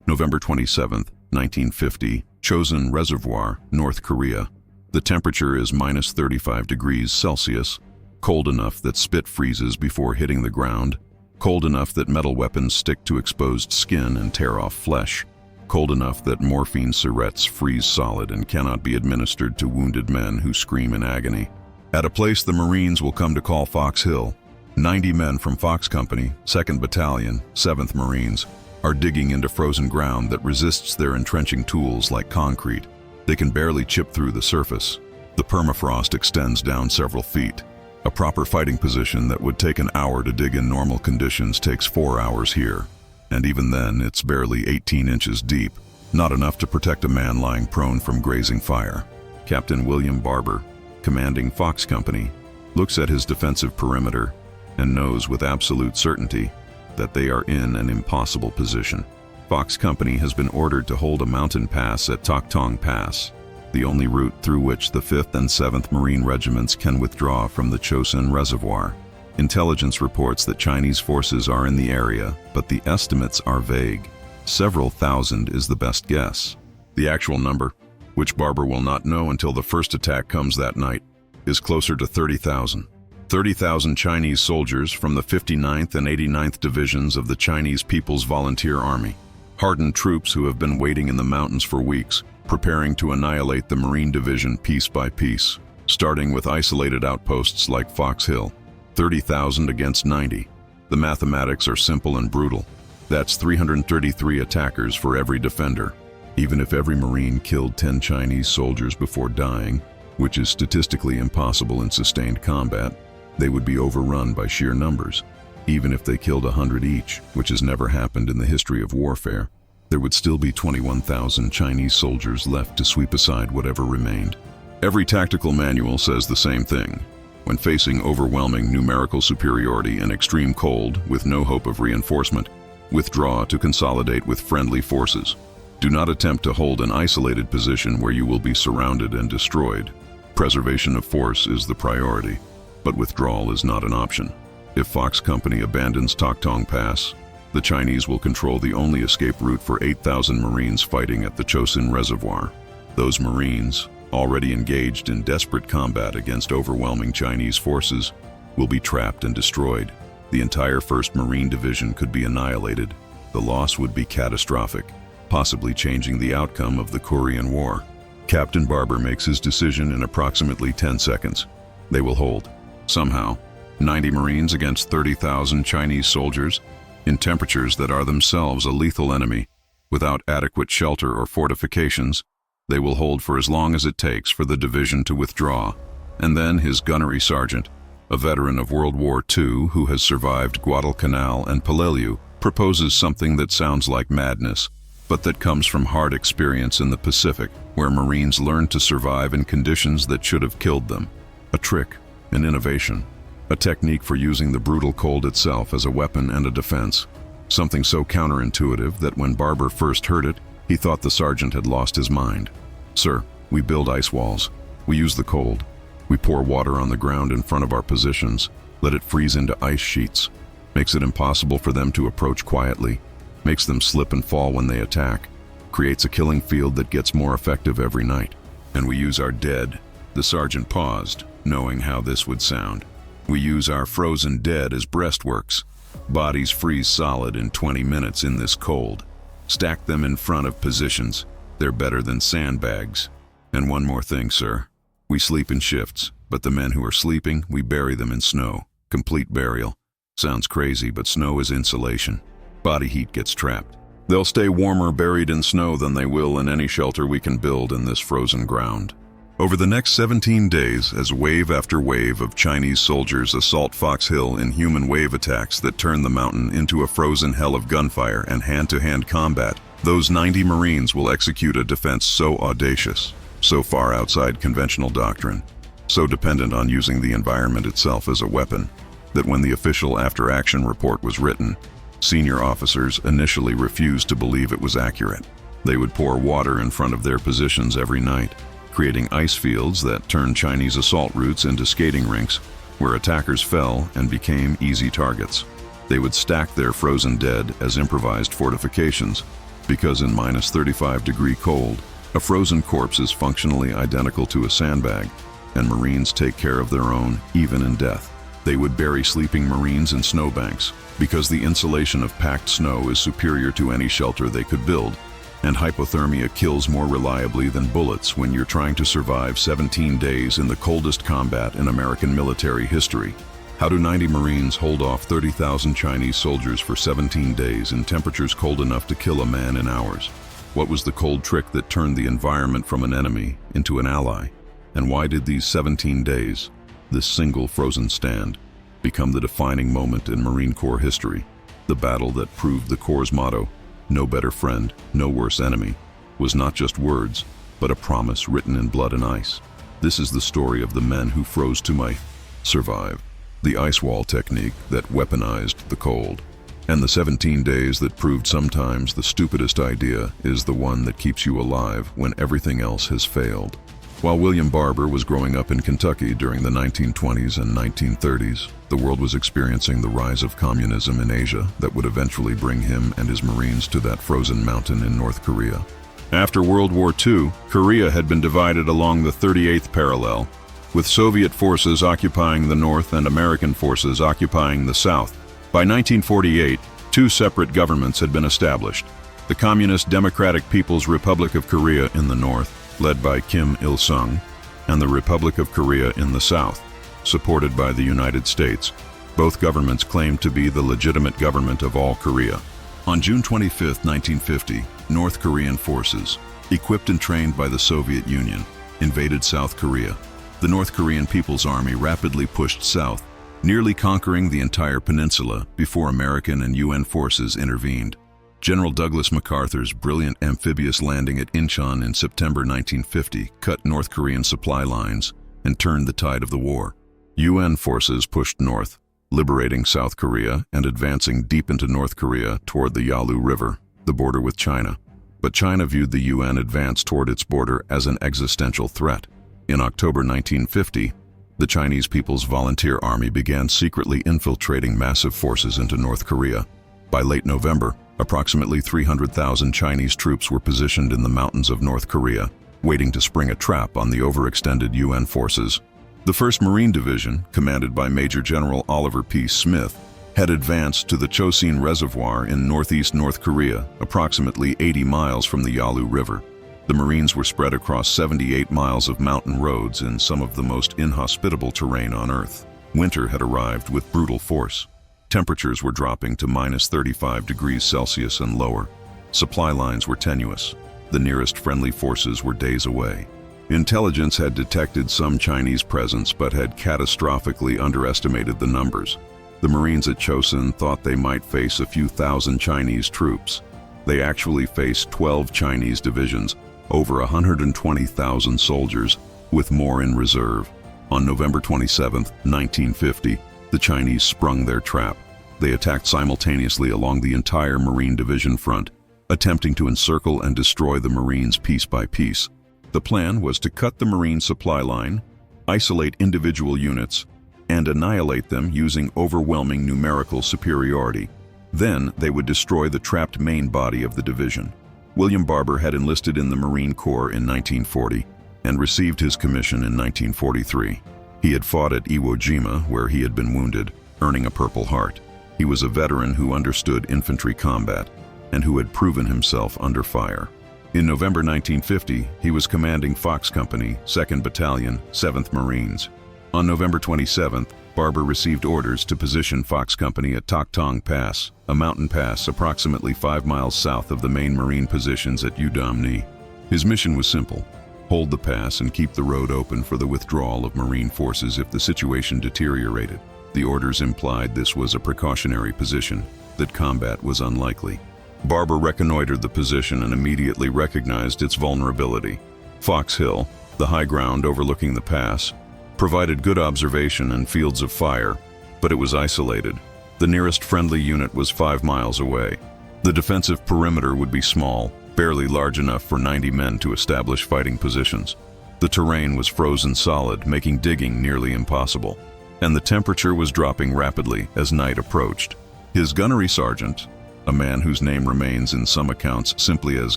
November 27, 1950, Chosin Reservoir, North Korea. The temperature is minus 35 degrees Celsius, cold enough that spit freezes before hitting the ground, cold enough that metal weapons stick to exposed skin and tear off flesh, cold enough that morphine syrettes freeze solid and cannot be administered to wounded men who scream in agony. At a place the Marines will come to call Fox Hill, 90 men from Fox Company, 2nd Battalion, 7th Marines, are digging into frozen ground that resists their entrenching tools like concrete. They can barely chip through the surface. The permafrost extends down several feet. A proper fighting position that would take an hour to dig in normal conditions takes 4 hours here. And even then, it's barely 18 inches deep, not enough to protect a man lying prone from grazing fire. Captain William Barber, commanding Fox Company, looks at his defensive perimeter and knows with absolute certainty that they are in an impossible position. Fox Company has been ordered to hold a mountain pass at Tok Tong Pass, the only route through which the 5th and 7th Marine Regiments can withdraw from the Chosin Reservoir. Intelligence reports that Chinese forces are in the area, but the estimates are vague. Several thousand is the best guess. The actual number, which Barber will not know until the first attack comes that night, is closer to 30,000. 30,000 Chinese soldiers from the 59th and 89th Divisions of the Chinese People's Volunteer Army. Hardened troops who have been waiting in the mountains for weeks, preparing to annihilate the Marine Division piece by piece, starting with isolated outposts like Fox Hill. 30,000 against 90. The mathematics are simple and brutal. That's 333 attackers for every defender. Even if every Marine killed 10 Chinese soldiers before dying, which is statistically impossible in sustained combat, they would be overrun by sheer numbers. Even if they killed 100 each, which has never happened in the history of warfare, there would still be 21,000 Chinese soldiers left to sweep aside whatever remained. Every tactical manual says the same thing. When facing overwhelming numerical superiority and extreme cold with no hope of reinforcement, withdraw to consolidate with friendly forces. Do not attempt to hold an isolated position where you will be surrounded and destroyed. Preservation of force is the priority, but withdrawal is not an option. If Fox Company abandons Tok Tong Pass, the Chinese will control the only escape route for 8,000 Marines fighting at the Chosin Reservoir. Those Marines, already engaged in desperate combat against overwhelming Chinese forces, will be trapped and destroyed. The entire 1st Marine Division could be annihilated. The loss would be catastrophic, possibly changing the outcome of the Korean War. Captain Barber makes his decision in approximately 10 seconds. They will hold. Somehow, 90 Marines against 30,000 Chinese soldiers, in temperatures that are themselves a lethal enemy, without adequate shelter or fortifications, they will hold for as long as it takes for the division to withdraw. And then his gunnery sergeant, a veteran of World War II who has survived Guadalcanal and Peleliu, proposes something that sounds like madness, but that comes from hard experience in the Pacific, where Marines learned to survive in conditions that should have killed them. A trick, an innovation, a technique for using the brutal cold itself as a weapon and a defense. Something so counterintuitive that when Barber first heard it, he thought the sergeant had lost his mind. Sir, we build ice walls. We use the cold. We pour water on the ground in front of our positions, let it freeze into ice sheets, makes it impossible for them to approach quietly, makes them slip and fall when they attack, creates a killing field that gets more effective every night. And we use our dead. The sergeant paused, knowing how this would sound. We use our frozen dead as breastworks. Bodies freeze solid in 20 minutes in this cold. Stack them in front of positions. They're better than sandbags. And one more thing, sir. We sleep in shifts, but the men who are sleeping, we bury them in snow. Complete burial. Sounds crazy, but snow is insulation. Body heat gets trapped. They'll stay warmer buried in snow than they will in any shelter we can build in this frozen ground. Over the next 17 days, as wave after wave of Chinese soldiers assault Fox Hill in human wave attacks that turn the mountain into a frozen hell of gunfire and hand-to-hand combat, those 90 Marines will execute a defense so audacious, so far outside conventional doctrine, so dependent on using the environment itself as a weapon, that when the official after-action report was written, senior officers initially refused to believe it was accurate. They would pour water in front of their positions every night, creating ice fields that turned Chinese assault routes into skating rinks, where attackers fell and became easy targets. They would stack their frozen dead as improvised fortifications, because in minus 35-degree cold, a frozen corpse is functionally identical to a sandbag, and Marines take care of their own, even in death. They would bury sleeping Marines in snowbanks, because the insulation of packed snow is superior to any shelter they could build, and hypothermia kills more reliably than bullets when you're trying to survive 17 days in the coldest combat in American military history. How do 90 Marines hold off 30,000 Chinese soldiers for 17 days in temperatures cold enough to kill a man in hours? What was the cold trick that turned the environment from an enemy into an ally? And why did these 17 days, this single frozen stand, become the defining moment in Marine Corps history? The battle that proved the Corps' motto, "No better friend, no worse enemy," was not just words, but a promise written in blood and ice. This is the story of the men who froze to survive, the ice wall technique that weaponized the cold, and the 17 days that proved sometimes the stupidest idea is the one that keeps you alive when everything else has failed. While William Barber was growing up in Kentucky during the 1920s and 1930s, the world was experiencing the rise of communism in Asia that would eventually bring him and his Marines to that frozen mountain in North Korea. After World War II, Korea had been divided along the 38th parallel, with Soviet forces occupying the north and American forces occupying the south. By 1948, two separate governments had been established: the Communist Democratic People's Republic of Korea in the north, led by Kim Il-sung, and the Republic of Korea in the south, supported by the United States. Both governments claimed to be the legitimate government of all Korea. On June 25, 1950, North Korean forces, equipped and trained by the Soviet Union, invaded South Korea. The North Korean People's Army rapidly pushed south, nearly conquering the entire peninsula before American and UN forces intervened. General Douglas MacArthur's brilliant amphibious landing at Incheon in September 1950 cut North Korean supply lines and turned the tide of the war. UN forces pushed north, liberating South Korea and advancing deep into North Korea toward the Yalu River, the border with China. But China viewed the UN advance toward its border as an existential threat. In October 1950, the Chinese People's Volunteer Army began secretly infiltrating massive forces into North Korea. By late November, approximately 300,000 Chinese troops were positioned in the mountains of North Korea, waiting to spring a trap on the overextended UN forces. The 1st Marine Division, commanded by Major General Oliver P. Smith, had advanced to the Chosin Reservoir in northeast North Korea, approximately 80 miles from the Yalu River. The Marines were spread across 78 miles of mountain roads in some of the most inhospitable terrain on Earth. Winter had arrived with brutal force. Temperatures were dropping to minus 35 degrees Celsius and lower. Supply lines were tenuous. The nearest friendly forces were days away. Intelligence had detected some Chinese presence but had catastrophically underestimated the numbers. The Marines at Chosin thought they might face a few thousand Chinese troops. They actually faced 12 Chinese divisions, over 120,000 soldiers, with more in reserve. On November 27, 1950, the Chinese sprung their trap. They attacked simultaneously along the entire Marine Division front, attempting to encircle and destroy the Marines piece by piece. The plan was to cut the Marine supply line, isolate individual units, and annihilate them using overwhelming numerical superiority. Then they would destroy the trapped main body of the division. William Barber had enlisted in the Marine Corps in 1940 and received his commission in 1943. He had fought at Iwo Jima, where he had been wounded, earning a Purple Heart. He was a veteran who understood infantry combat and who had proven himself under fire. In November 1950, he was commanding Fox Company, 2nd Battalion, 7th Marines. On November 27th, Barber received orders to position Fox Company at Toktong Pass, a mountain pass approximately 5 miles south of the main Marine positions at Udamni. His mission was simple: hold the pass and keep the road open for the withdrawal of Marine forces if the situation deteriorated. The orders implied this was a precautionary position, that combat was unlikely. Barber reconnoitered the position and immediately recognized its vulnerability. Fox Hill, the high ground overlooking the pass, provided good observation and fields of fire, but it was isolated. The nearest friendly unit was 5 miles away. The defensive perimeter would be small, barely large enough for 90 men to establish fighting positions. The terrain was frozen solid, making digging nearly impossible, and the temperature was dropping rapidly as night approached. His gunnery sergeant, a man whose name remains in some accounts simply as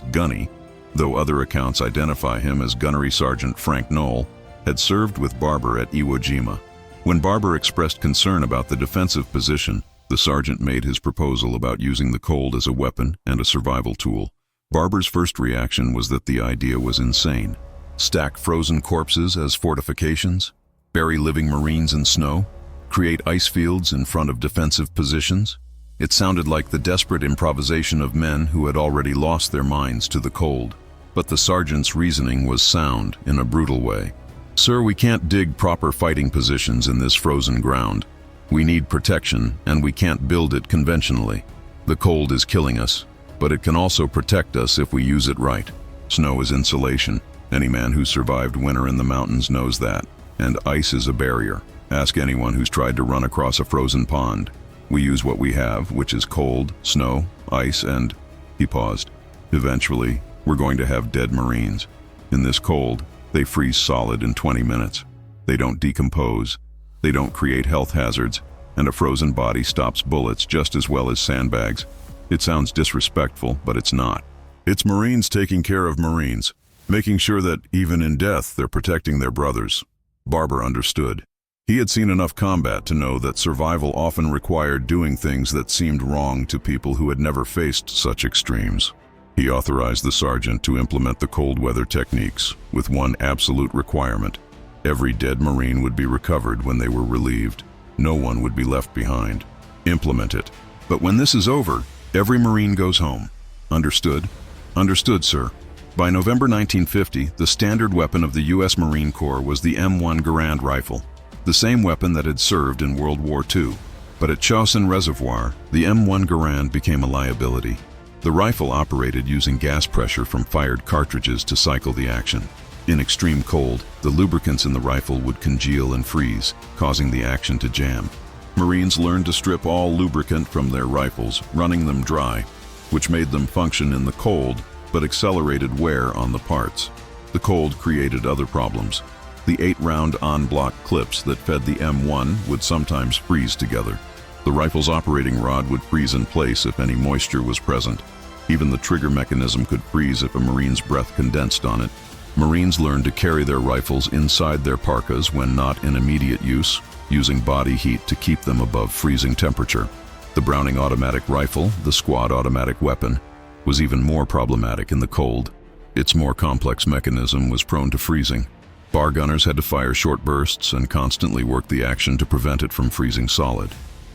Gunny, though other accounts identify him as Gunnery Sergeant Frank Knoll, had served with Barber at Iwo Jima. When Barber expressed concern about the defensive position, the sergeant made his proposal about using the cold as a weapon and a survival tool. Barber's first reaction was that the idea was insane. Stack frozen corpses as fortifications? Bury living Marines in snow? Create ice fields in front of defensive positions? It sounded like the desperate improvisation of men who had already lost their minds to the cold. But the sergeant's reasoning was sound in a brutal way. "Sir, we can't dig proper fighting positions in this frozen ground. We need protection, and we can't build it conventionally. The cold is killing us, but it can also protect us if we use it right. Snow is insulation. Any man who survived winter in the mountains knows that. And ice is a barrier. Ask anyone who's tried to run across a frozen pond. We use what we have, which is cold, snow, ice, and..." He paused. "Eventually, we're going to have dead Marines. In this cold, they freeze solid in 20 minutes. They don't decompose. They don't create health hazards, and a frozen body stops bullets just as well as sandbags. It sounds disrespectful, but it's not. It's Marines taking care of Marines, making sure that, even in death, they're protecting their brothers." Barber understood. He had seen enough combat to know that survival often required doing things that seemed wrong to people who had never faced such extremes. He authorized the sergeant to implement the cold weather techniques, with one absolute requirement. Every dead Marine would be recovered when they were relieved. No one would be left behind. Implement it. But when this is over, every Marine goes home. Understood? Understood, sir. By November 1950, the standard weapon of the U.S. Marine Corps was the M1 Garand rifle, the same weapon that had served in World War II. But at Chosin Reservoir, the M1 Garand became a liability. The rifle operated using gas pressure from fired cartridges to cycle the action. In extreme cold, the lubricants in the rifle would congeal and freeze, causing the action to jam. Marines learned to strip all lubricant from their rifles, running them dry, which made them function in the cold, but accelerated wear on the parts. The cold created other problems. The 8-round en-bloc clips that fed the M1 would sometimes freeze together. The rifle's operating rod would freeze in place if any moisture was present. Even the trigger mechanism could freeze if a Marine's breath condensed on it. Marines learned to carry their rifles inside their parkas when not in immediate use, using body heat to keep them above freezing temperature. The Browning automatic rifle, the squad automatic weapon, was even more problematic in the cold. Its more complex mechanism was prone to freezing. Bar gunners had to fire short bursts and constantly work the action to prevent it from freezing solid.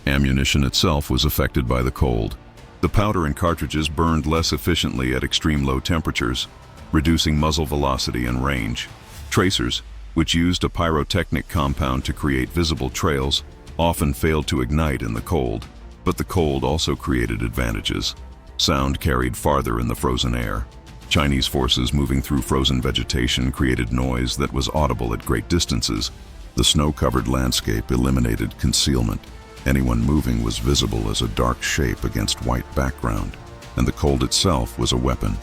Ammunition itself was affected by the cold. The powder and cartridges burned less efficiently at extreme low temperatures, reducing muzzle velocity and range. Tracers, which used a pyrotechnic compound to create visible trails, often failed to ignite in the cold. But the cold also created advantages. Sound carried farther in the frozen air. Chinese forces moving through frozen vegetation created noise that was audible at great distances. The snow-covered landscape eliminated concealment. Anyone moving was visible as a dark shape against white background, and the cold itself was a weapon.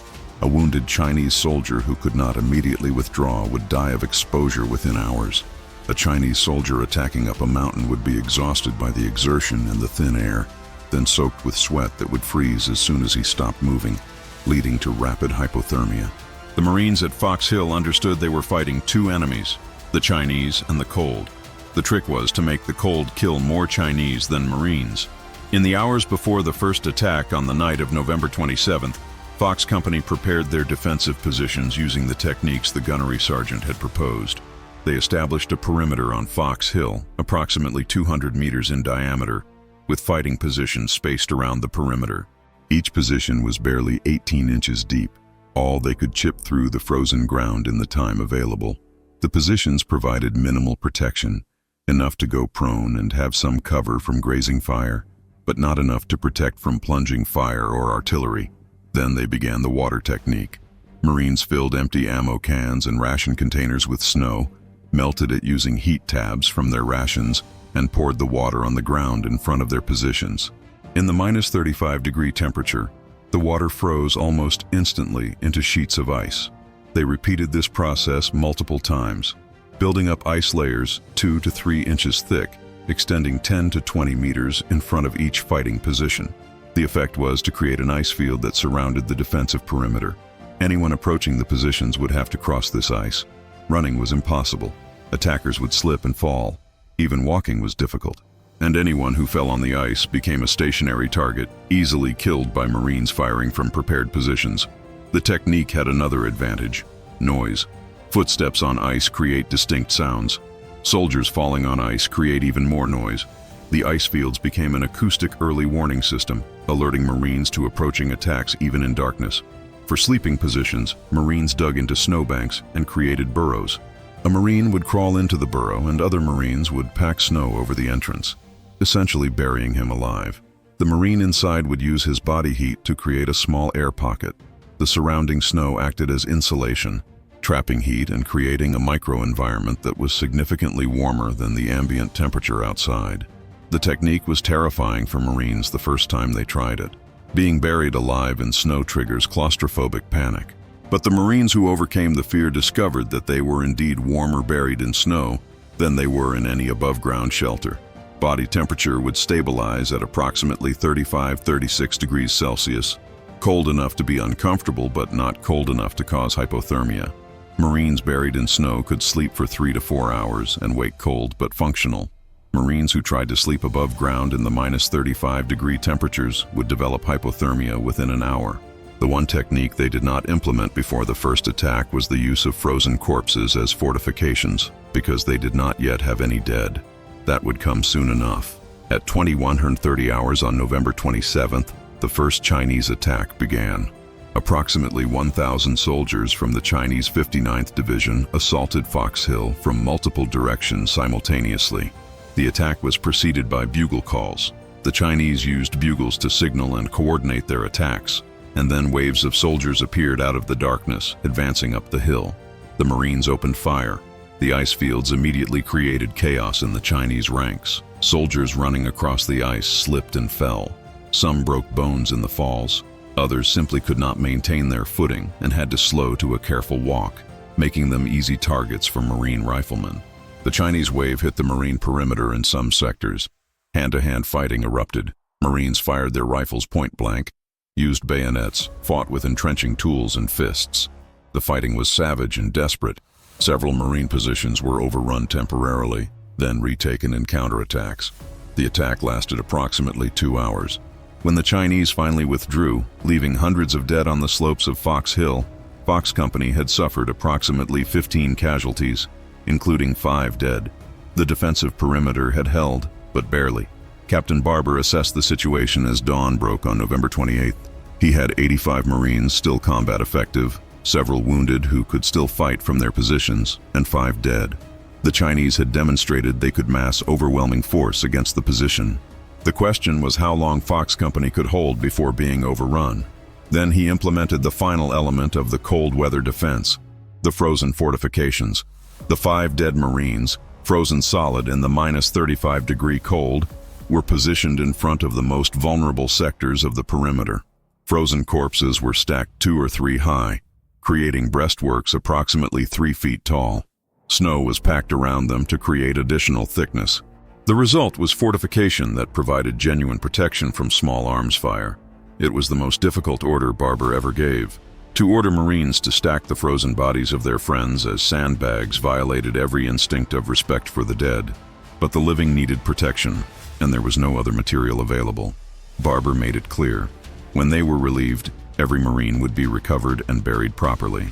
A wounded Chinese soldier who could not immediately withdraw would die of exposure within hours. A Chinese soldier attacking up a mountain would be exhausted by the exertion and the thin air, then soaked with sweat that would freeze as soon as he stopped moving, leading to rapid hypothermia. The Marines at Fox Hill understood they were fighting two enemies, the Chinese and the cold. The trick was to make the cold kill more Chinese than Marines. In the hours before the first attack on the night of November 27th, Fox Company prepared their defensive positions using the techniques the gunnery sergeant had proposed. They established a perimeter on Fox Hill, approximately 200 meters in diameter, with fighting positions spaced around the perimeter. Each position was barely 18 inches deep, all they could chip through the frozen ground in the time available. The positions provided minimal protection, enough to go prone and have some cover from grazing fire, but not enough to protect from plunging fire or artillery. Then they began the water technique. Marines filled empty ammo cans and ration containers with snow, melted it using heat tabs from their rations, and poured the water on the ground in front of their positions. In the -35-degree temperature, the water froze almost instantly into sheets of ice. They repeated this process multiple times, building up ice layers 2 to 3 inches thick, extending 10 to 20 meters in front of each fighting position. The effect was to create an ice field that surrounded the defensive perimeter. Anyone approaching the positions would have to cross this ice. Running was impossible. Attackers would slip and fall. Even walking was difficult. And anyone who fell on the ice became a stationary target, easily killed by Marines firing from prepared positions. The technique had another advantage: noise. Footsteps on ice create distinct sounds. Soldiers falling on ice create even more noise. The ice fields became an acoustic early warning system, alerting Marines to approaching attacks even in darkness. For sleeping positions, Marines dug into snowbanks and created burrows. A Marine would crawl into the burrow and other Marines would pack snow over the entrance, essentially burying him alive. The Marine inside would use his body heat to create a small air pocket. The surrounding snow acted as insulation, trapping heat and creating a microenvironment that was significantly warmer than the ambient temperature outside. The technique was terrifying for Marines the first time they tried it. Being buried alive in snow triggers claustrophobic panic. But the Marines who overcame the fear discovered that they were indeed warmer buried in snow than they were in any above-ground shelter. Body temperature would stabilize at approximately 35-36 degrees Celsius, cold enough to be uncomfortable but not cold enough to cause hypothermia. Marines buried in snow could sleep for 3 to 4 hours and wake cold but functional. Marines who tried to sleep above ground in the minus 35-degree temperatures would develop hypothermia within an hour. The one technique they did not implement before the first attack was the use of frozen corpses as fortifications, because they did not yet have any dead. That would come soon enough. At 2130 hours on November 27th, the first Chinese attack began. Approximately 1,000 soldiers from the Chinese 59th Division assaulted Fox Hill from multiple directions simultaneously. The attack was preceded by bugle calls. The Chinese used bugles to signal and coordinate their attacks, and then waves of soldiers appeared out of the darkness, advancing up the hill. The Marines opened fire. The ice fields immediately created chaos in the Chinese ranks. Soldiers running across the ice slipped and fell. Some broke bones in the falls. Others simply could not maintain their footing and had to slow to a careful walk, making them easy targets for Marine riflemen. The Chinese wave hit the Marine perimeter in some sectors. Hand-to-hand fighting erupted. Marines fired their rifles point blank, used bayonets, fought with entrenching tools and fists. The fighting was savage and desperate. Several Marine positions were overrun temporarily, then retaken in counterattacks. The attack lasted approximately 2 hours. When the Chinese finally withdrew, leaving hundreds of dead on the slopes of Fox Hill, Fox Company had suffered approximately 15 casualties, including 5 dead. The defensive perimeter had held, but barely. Captain Barber assessed the situation as dawn broke on November 28th. He had 85 Marines still combat effective, several wounded who could still fight from their positions, and 5 dead. The Chinese had demonstrated they could mass overwhelming force against the position. The question was how long Fox Company could hold before being overrun. Then he implemented the final element of the cold weather defense, the frozen fortifications. The 5 dead Marines, frozen solid in the minus 35-degree cold, were positioned in front of the most vulnerable sectors of the perimeter. Frozen corpses were stacked 2 or 3 high, creating breastworks approximately 3 feet tall. Snow was packed around them to create additional thickness. The result was fortification that provided genuine protection from small arms fire. It was the most difficult order Barber ever gave. To order Marines to stack the frozen bodies of their friends as sandbags violated every instinct of respect for the dead. But the living needed protection, and there was no other material available. Barber made it clear. When they were relieved, every Marine would be recovered and buried properly.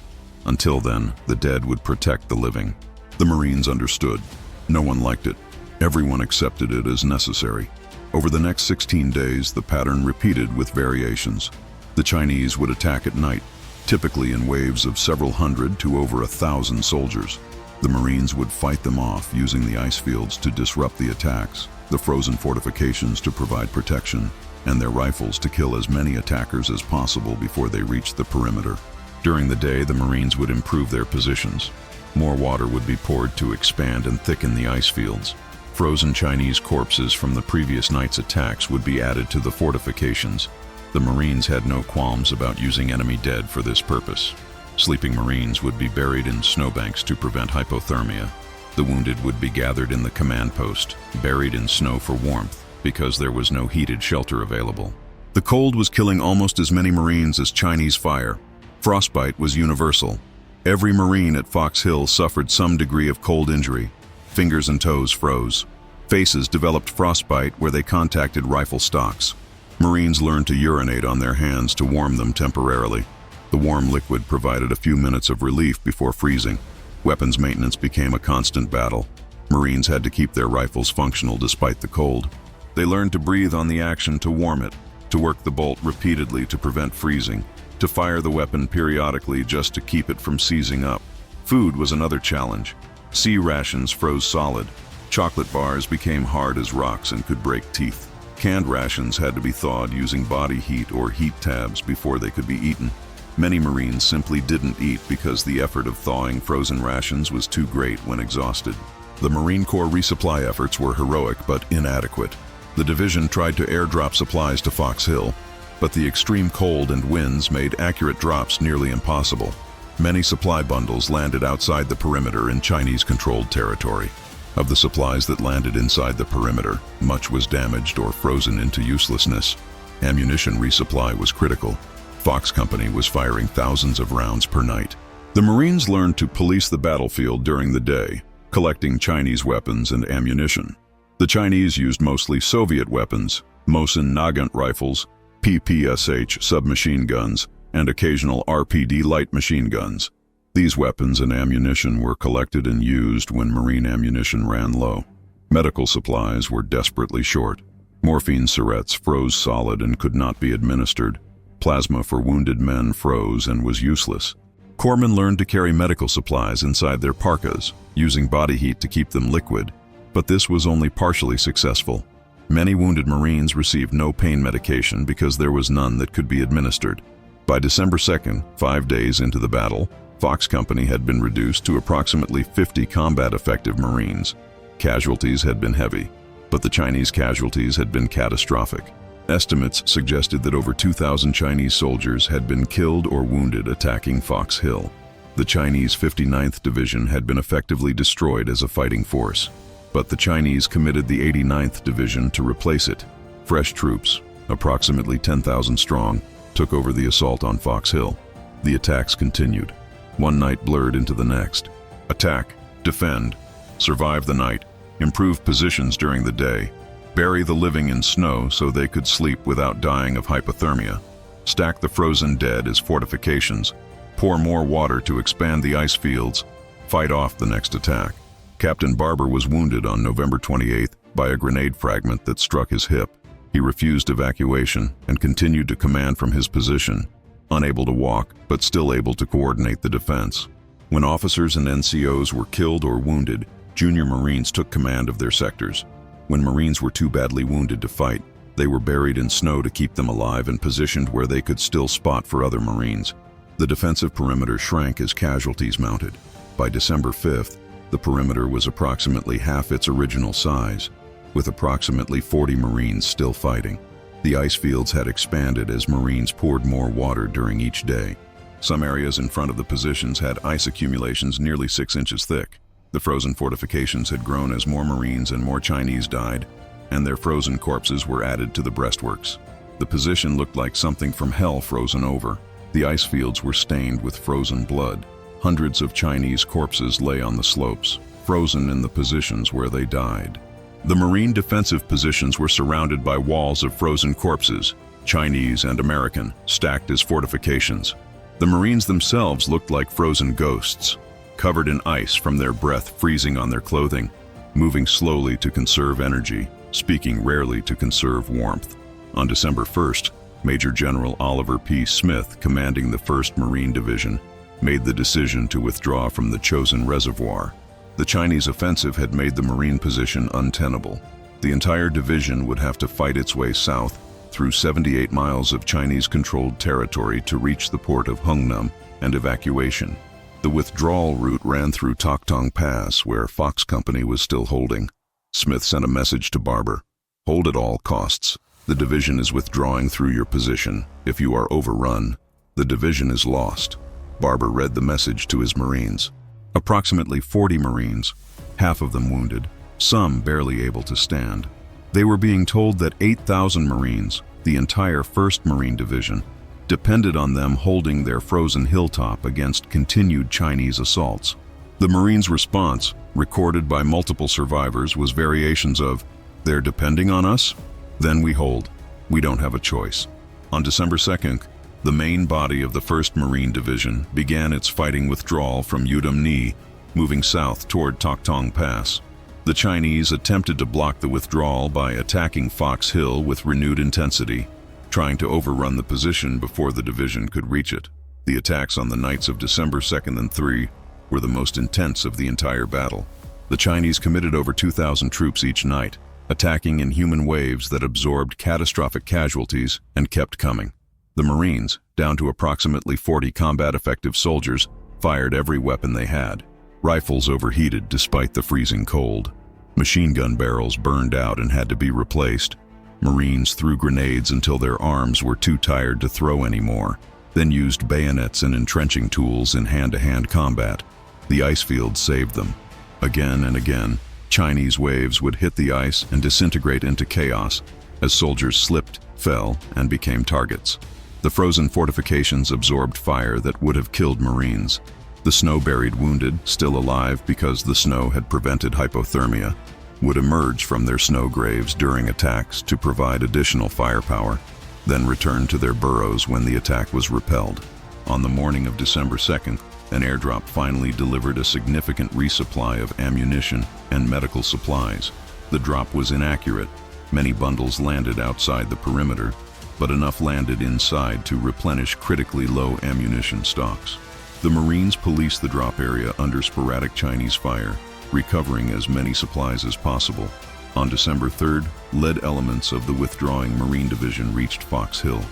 Until then, the dead would protect the living. The Marines understood. No one liked it. Everyone accepted it as necessary. Over the next 16 days, the pattern repeated with variations. The Chinese would attack at night, typically in waves of several hundred to over 1,000 soldiers. The Marines would fight them off using the ice fields to disrupt the attacks, the frozen fortifications to provide protection, and their rifles to kill as many attackers as possible before they reached the perimeter. During the day, the Marines would improve their positions. More water would be poured to expand and thicken the ice fields. Frozen Chinese corpses from the previous night's attacks would be added to the fortifications. The Marines had no qualms about using enemy dead for this purpose. Sleeping Marines would be buried in snowbanks to prevent hypothermia. The wounded would be gathered in the command post, buried in snow for warmth, because there was no heated shelter available. The cold was killing almost as many Marines as Chinese fire. Frostbite was universal. Every Marine at Fox Hill suffered some degree of cold injury. Fingers and toes froze. Faces developed frostbite where they contacted rifle stocks. Marines learned to urinate on their hands to warm them temporarily. The warm liquid provided a few minutes of relief before freezing. Weapons maintenance became a constant battle. Marines had to keep their rifles functional despite the cold. They learned to breathe on the action to warm it, to work the bolt repeatedly to prevent freezing, to fire the weapon periodically just to keep it from seizing up. Food was another challenge. C rations froze solid. Chocolate bars became hard as rocks and could break teeth. Canned rations had to be thawed using body heat or heat tabs before they could be eaten. Many Marines simply didn't eat because the effort of thawing frozen rations was too great when exhausted. The Marine Corps resupply efforts were heroic but inadequate. The division tried to airdrop supplies to Fox Hill, but the extreme cold and winds made accurate drops nearly impossible. Many supply bundles landed outside the perimeter in Chinese-controlled territory. Of the supplies that landed inside the perimeter, much was damaged or frozen into uselessness. Ammunition resupply was critical. Fox Company was firing thousands of rounds per night. The Marines learned to police the battlefield during the day, collecting Chinese weapons and ammunition. The Chinese used mostly Soviet weapons, Mosin Nagant rifles, PPSH submachine guns, and occasional RPD light machine guns. These weapons and ammunition were collected and used when Marine ammunition ran low. Medical supplies were desperately short. Morphine syrettes froze solid and could not be administered. Plasma for wounded men froze and was useless. Corpsmen learned to carry medical supplies inside their parkas, using body heat to keep them liquid, but this was only partially successful. Many wounded Marines received no pain medication because there was none that could be administered. By December 2nd, 5 days into the battle, Fox Company had been reduced to approximately 50 combat-effective Marines. Casualties had been heavy, but the Chinese casualties had been catastrophic. Estimates suggested that over 2,000 Chinese soldiers had been killed or wounded attacking Fox Hill. The Chinese 59th Division had been effectively destroyed as a fighting force, but the Chinese committed the 89th Division to replace it. Fresh troops, approximately 10,000 strong, took over the assault on Fox Hill. The attacks continued. One night blurred into the next. Attack, defend, survive the night, improve positions during the day, bury the living in snow so they could sleep without dying of hypothermia, stack the frozen dead as fortifications, pour more water to expand the ice fields, fight off the next attack. Captain Barber was wounded on November 28th by a grenade fragment that struck his hip. He refused evacuation and continued to command from his position, unable to walk, but still able to coordinate the defense. When officers and NCOs were killed or wounded, junior Marines took command of their sectors. When Marines were too badly wounded to fight, they were buried in snow to keep them alive and positioned where they could still spot for other Marines. The defensive perimeter shrank as casualties mounted. By December 5th, the perimeter was approximately half its original size, with approximately 40 Marines still fighting. The ice fields had expanded as Marines poured more water during each day. Some areas in front of the positions had ice accumulations nearly 6 inches thick. The frozen fortifications had grown as more Marines and more Chinese died, and their frozen corpses were added to the breastworks. The position looked like something from hell frozen over. The ice fields were stained with frozen blood. Hundreds of Chinese corpses lay on the slopes, frozen in the positions where they died. The Marine defensive positions were surrounded by walls of frozen corpses, Chinese and American, stacked as fortifications. The Marines themselves looked like frozen ghosts, covered in ice from their breath freezing on their clothing, moving slowly to conserve energy, speaking rarely to conserve warmth. On December 1st, Major General Oliver P. Smith, commanding the 1st Marine Division, made the decision to withdraw from the Chosin Reservoir. The Chinese offensive had made the Marine position untenable. The entire division would have to fight its way south through 78 miles of Chinese-controlled territory to reach the port of Hungnam and evacuation. The withdrawal route ran through Toktong Pass, where Fox Company was still holding. Smith sent a message to Barber. "Hold at all costs. The division is withdrawing through your position. If you are overrun, the division is lost." Barber read the message to his Marines. Approximately 40 Marines, half of them wounded, some barely able to stand. They were being told that 8,000 Marines, the entire 1st Marine Division, depended on them holding their frozen hilltop against continued Chinese assaults. The Marines' response, recorded by multiple survivors, was variations of, "They're depending on us? Then we hold. We don't have a choice." On December 2nd, the main body of the 1st Marine Division began its fighting withdrawal from Udom Ni, moving south toward Toktong Pass. The Chinese attempted to block the withdrawal by attacking Fox Hill with renewed intensity, trying to overrun the position before the division could reach it. The attacks on the nights of December 2nd and 3 were the most intense of the entire battle. The Chinese committed over 2,000 troops each night, attacking in human waves that absorbed catastrophic casualties and kept coming. The Marines, down to approximately 40 combat-effective soldiers, fired every weapon they had. Rifles overheated despite the freezing cold. Machine gun barrels burned out and had to be replaced. Marines threw grenades until their arms were too tired to throw anymore, then used bayonets and entrenching tools in hand-to-hand combat. The ice field saved them. Again and again, Chinese waves would hit the ice and disintegrate into chaos as soldiers slipped, fell, and became targets. The frozen fortifications absorbed fire that would have killed Marines. The snow-buried wounded, still alive because the snow had prevented hypothermia, would emerge from their snow graves during attacks to provide additional firepower, then return to their burrows when the attack was repelled. On the morning of December 2nd, an airdrop finally delivered a significant resupply of ammunition and medical supplies. The drop was inaccurate. Many bundles landed outside the perimeter, but enough landed inside to replenish critically low ammunition stocks. The Marines policed the drop area under sporadic Chinese fire, recovering as many supplies as possible. On December 3rd, lead elements of the withdrawing Marine Division reached Fox Hill.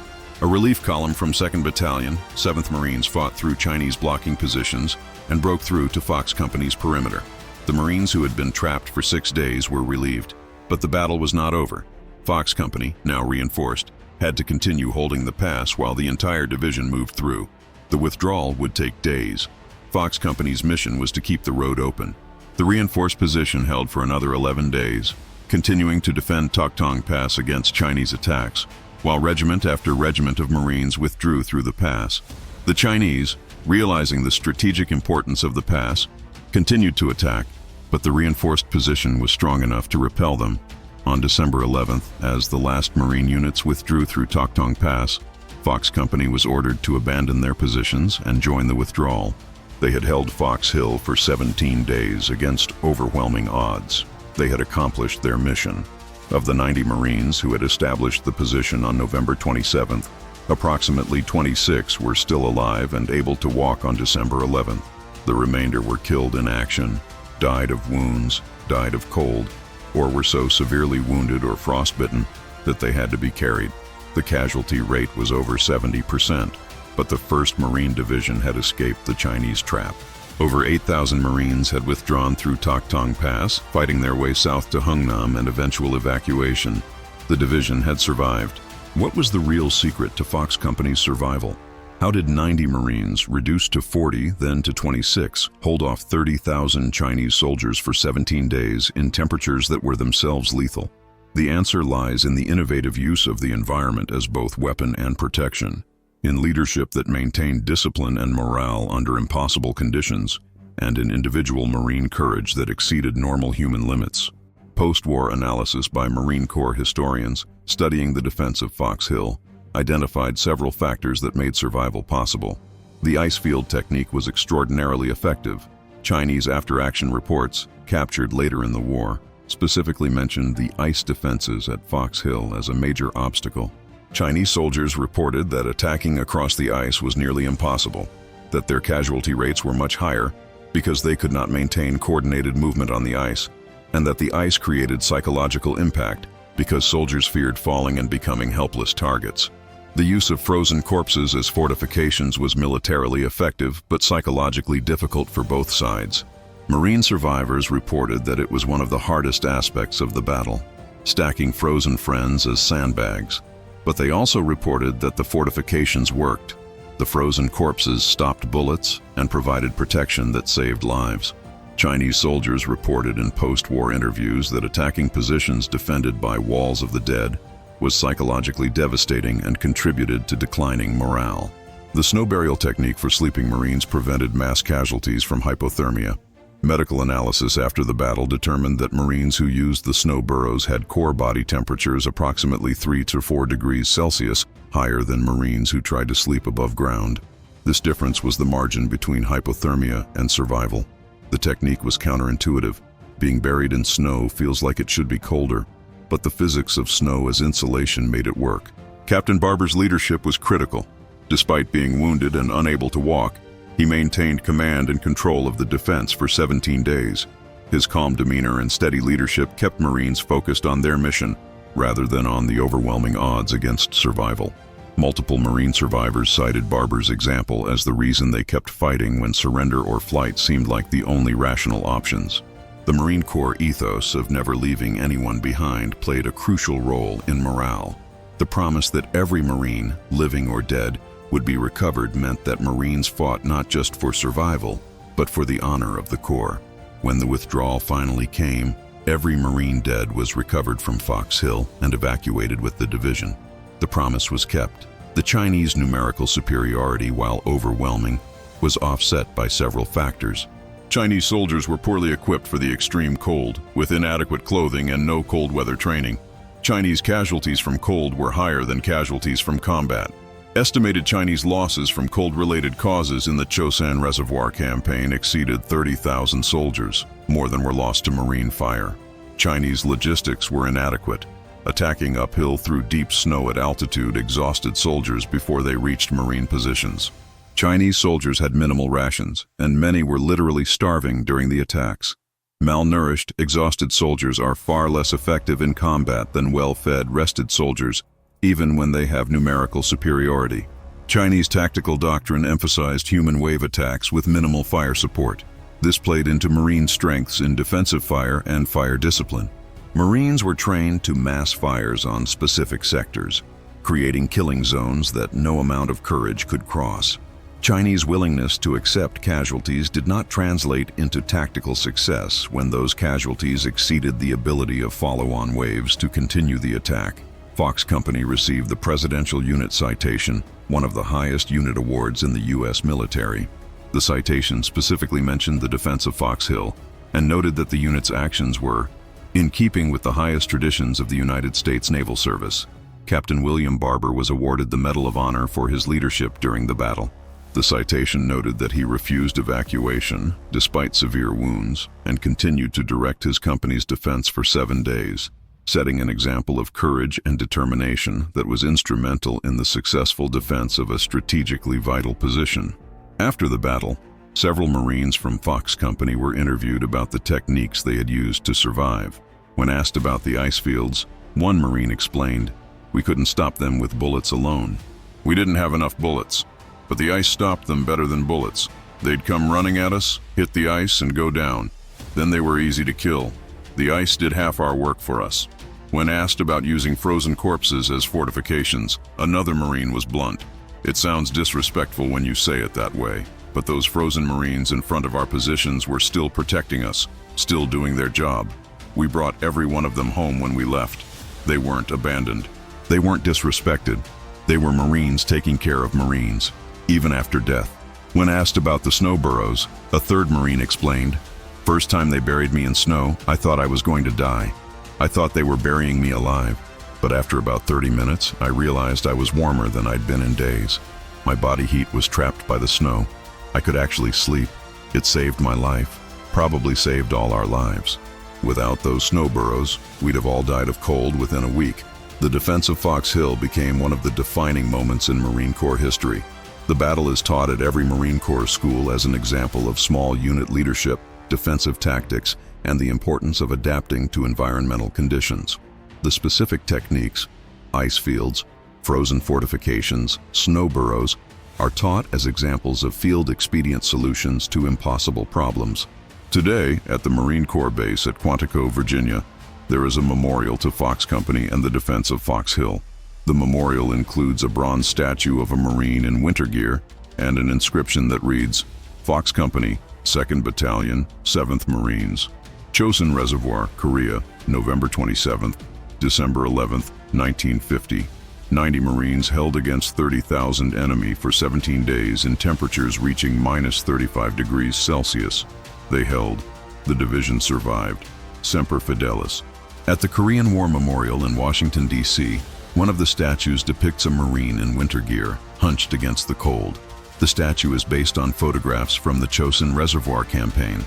A relief column from 2nd Battalion, 7th Marines fought through Chinese blocking positions and broke through to Fox Company's perimeter. The Marines who had been trapped for 6 days were relieved, but the battle was not over. Fox Company, now reinforced, had to continue holding the pass while the entire division moved through. The withdrawal would take days. Fox Company's mission was to keep the road open. The reinforced position held for another 11 days, continuing to defend Toktong Pass against Chinese attacks, while regiment after regiment of Marines withdrew through the pass. The Chinese, realizing the strategic importance of the pass, continued to attack, but the reinforced position was strong enough to repel them. On December 11th, as the last Marine units withdrew through Toktong Pass, Fox Company was ordered to abandon their positions and join the withdrawal. They had held Fox Hill for 17 days against overwhelming odds. They had accomplished their mission. Of the 90 Marines who had established the position on November 27th, approximately 26 were still alive and able to walk on December 11th. The remainder were killed in action, died of wounds, died of cold, or were so severely wounded or frostbitten that they had to be carried. The casualty rate was over 70%, but the 1st Marine Division had escaped the Chinese trap. Over 8,000 Marines had withdrawn through Toktong Pass, fighting their way south to Hungnam and eventual evacuation. The division had survived. What was the real secret to Fox Company's survival? How did 90 Marines, reduced to 40, then to 26, hold off 30,000 Chinese soldiers for 17 days in temperatures that were themselves lethal? The answer lies in the innovative use of the environment as both weapon and protection, in leadership that maintained discipline and morale under impossible conditions, and in individual Marine courage that exceeded normal human limits. Post-war analysis by Marine Corps historians studying the defense of Fox Hill identified several factors that made survival possible. The ice field technique was extraordinarily effective. Chinese after-action reports, captured later in the war, specifically mentioned the ice defenses at Fox Hill as a major obstacle. Chinese soldiers reported that attacking across the ice was nearly impossible, that their casualty rates were much higher because they could not maintain coordinated movement on the ice, and that the ice created psychological impact because soldiers feared falling and becoming helpless targets. The use of frozen corpses as fortifications was militarily effective but psychologically difficult for both sides. Marine survivors reported that it was one of the hardest aspects of the battle, stacking frozen friends as sandbags. But they also reported that the fortifications worked. The frozen corpses stopped bullets and provided protection that saved lives. Chinese soldiers reported in post-war interviews that attacking positions defended by walls of the dead was psychologically devastating and contributed to declining morale. The snow burial technique for sleeping Marines prevented mass casualties from hypothermia. Medical analysis after the battle determined that Marines who used the snow burrows had core body temperatures approximately 3 to 4 degrees Celsius higher than Marines who tried to sleep above ground. This difference was the margin between hypothermia and survival. The technique was counterintuitive. Being buried in snow feels like it should be colder, but the physics of snow as insulation made it work. Captain Barber's leadership was critical. Despite being wounded and unable to walk, he maintained command and control of the defense for 17 days. His calm demeanor and steady leadership kept Marines focused on their mission rather than on the overwhelming odds against survival. Multiple Marine survivors cited Barber's example as the reason they kept fighting when surrender or flight seemed like the only rational options. The Marine Corps ethos of never leaving anyone behind played a crucial role in morale. The promise that every Marine, living or dead, would be recovered meant that Marines fought not just for survival, but for the honor of the Corps. When the withdrawal finally came, every Marine dead was recovered from Fox Hill and evacuated with the division. The promise was kept. The Chinese numerical superiority, while overwhelming, was offset by several factors. Chinese soldiers were poorly equipped for the extreme cold, with inadequate clothing and no cold weather training. Chinese casualties from cold were higher than casualties from combat. Estimated Chinese losses from cold-related causes in the Chosin Reservoir campaign exceeded 30,000 soldiers, more than were lost to Marine fire. Chinese logistics were inadequate. Attacking uphill through deep snow at altitude exhausted soldiers before they reached Marine positions. Chinese soldiers had minimal rations, and many were literally starving during the attacks. Malnourished, exhausted soldiers are far less effective in combat than well-fed, rested soldiers, even when they have numerical superiority. Chinese tactical doctrine emphasized human wave attacks with minimal fire support. This played into Marine strengths in defensive fire and fire discipline. Marines were trained to mass fires on specific sectors, creating killing zones that no amount of courage could cross. Chinese willingness to accept casualties did not translate into tactical success when those casualties exceeded the ability of follow-on waves to continue the attack. Fox Company received the Presidential Unit Citation, one of the highest unit awards in the U.S. military. The citation specifically mentioned the defense of Fox Hill and noted that the unit's actions were in keeping with the highest traditions of the United States Naval Service. Captain William Barber was awarded the Medal of Honor for his leadership during the battle. The citation noted that he refused evacuation despite severe wounds and continued to direct his company's defense for 7 days, setting an example of courage and determination that was instrumental in the successful defense of a strategically vital position. After the battle, several Marines from Fox Company were interviewed about the techniques they had used to survive. When asked about the ice fields, one Marine explained, "We couldn't stop them with bullets alone. We didn't have enough bullets, but the ice stopped them better than bullets. They'd come running at us, hit the ice, and go down. Then they were easy to kill. The ice did half our work for us." When asked about using frozen corpses as fortifications, another Marine was blunt. "It sounds disrespectful when you say it that way, but those frozen Marines in front of our positions were still protecting us, still doing their job. We brought every one of them home when we left. They weren't abandoned. They weren't disrespected. They were Marines taking care of Marines, even after death." When asked about the snow burrows, a third Marine explained, "First time they buried me in snow, I thought I was going to die. I thought they were burying me alive, but after about 30 minutes, I realized I was warmer than I'd been in days. My body heat was trapped by the snow. I could actually sleep. It saved my life, probably saved all our lives. Without those snow burrows, we'd have all died of cold within a week." The defense of Fox Hill became one of the defining moments in Marine Corps history. The battle is taught at every Marine Corps school as an example of small unit leadership, defensive tactics, and the importance of adapting to environmental conditions. The specific techniques, ice fields, frozen fortifications, snow burrows, are taught as examples of field expedient solutions to impossible problems. Today, at the Marine Corps base at Quantico, Virginia, there is a memorial to Fox Company and the defense of Fox Hill. The memorial includes a bronze statue of a Marine in winter gear and an inscription that reads, "Fox Company, 2nd Battalion, 7th Marines. Chosin Reservoir, Korea, November 27th, December 11th, 1950. 90 Marines held against 30,000 enemy for 17 days in temperatures reaching minus 35 degrees Celsius. They held. The division survived. Semper Fidelis. At the Korean War Memorial in Washington, D.C., one of the statues depicts a Marine in winter gear, hunched against the cold. The statue is based on photographs from the Chosin Reservoir campaign.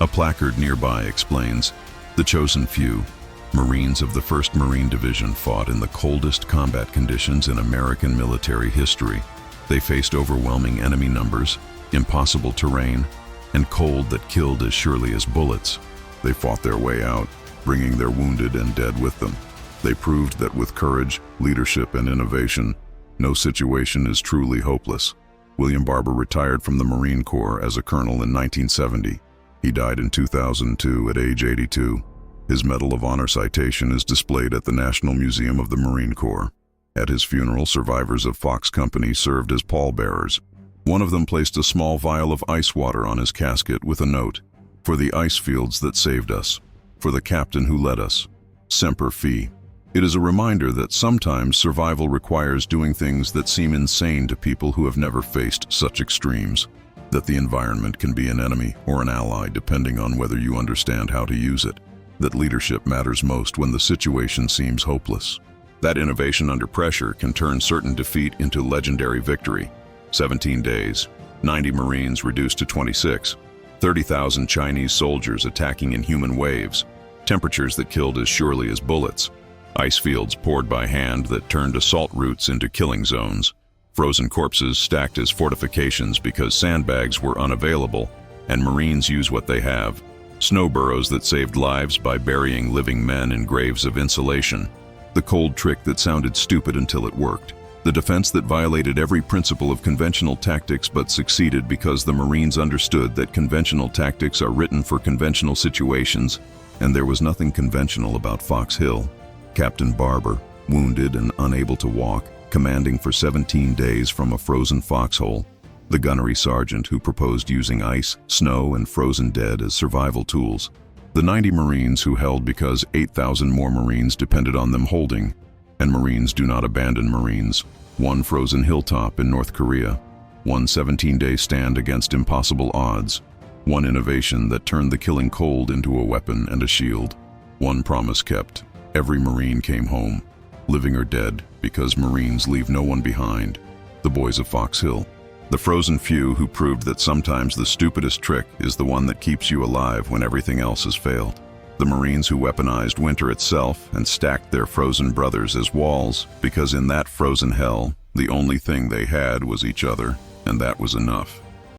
A placard nearby explains, "The chosen few, Marines of the 1st Marine Division, fought in the coldest combat conditions in American military history. They faced overwhelming enemy numbers, impossible terrain, and cold that killed as surely as bullets. They fought their way out, bringing their wounded and dead with them. They proved that with courage, leadership, and innovation, no situation is truly hopeless." William Barber retired from the Marine Corps as a colonel in 1970. He died in 2002 at age 82. His Medal of Honor citation is displayed at the National Museum of the Marine Corps. At his funeral, survivors of Fox Company served as pallbearers. One of them placed a small vial of ice water on his casket with a note, "For the ice fields that saved us, for the captain who led us, Semper Fi." It is a reminder that sometimes survival requires doing things that seem insane to people who have never faced such extremes, that the environment can be an enemy or an ally depending on whether you understand how to use it, that leadership matters most when the situation seems hopeless, that innovation under pressure can turn certain defeat into legendary victory. 17 days, 90 Marines reduced to 26, 30,000 Chinese soldiers attacking in human waves, temperatures that killed as surely as bullets, ice fields poured by hand that turned assault routes into killing zones, frozen corpses stacked as fortifications because sandbags were unavailable, and Marines use what they have, snow burrows that saved lives by burying living men in graves of insulation, the cold trick that sounded stupid until it worked, the defense that violated every principle of conventional tactics but succeeded because the Marines understood that conventional tactics are written for conventional situations, and there was nothing conventional about Fox Hill. Captain Barber, wounded and unable to walk, commanding for 17 days from a frozen foxhole. The gunnery sergeant who proposed using ice, snow, and frozen dead as survival tools. The 90 Marines who held because 8,000 more Marines depended on them holding. And Marines do not abandon Marines. One frozen hilltop in North Korea. One 17-day stand against impossible odds. One innovation that turned the killing cold into a weapon and a shield. One promise kept. Every Marine came home, living or dead, because Marines leave no one behind. The boys of Fox Hill. The frozen few who proved that sometimes the stupidest trick is the one that keeps you alive when everything else has failed. The Marines who weaponized winter itself and stacked their frozen brothers as walls, because in that frozen hell, the only thing they had was each other, and that was enough.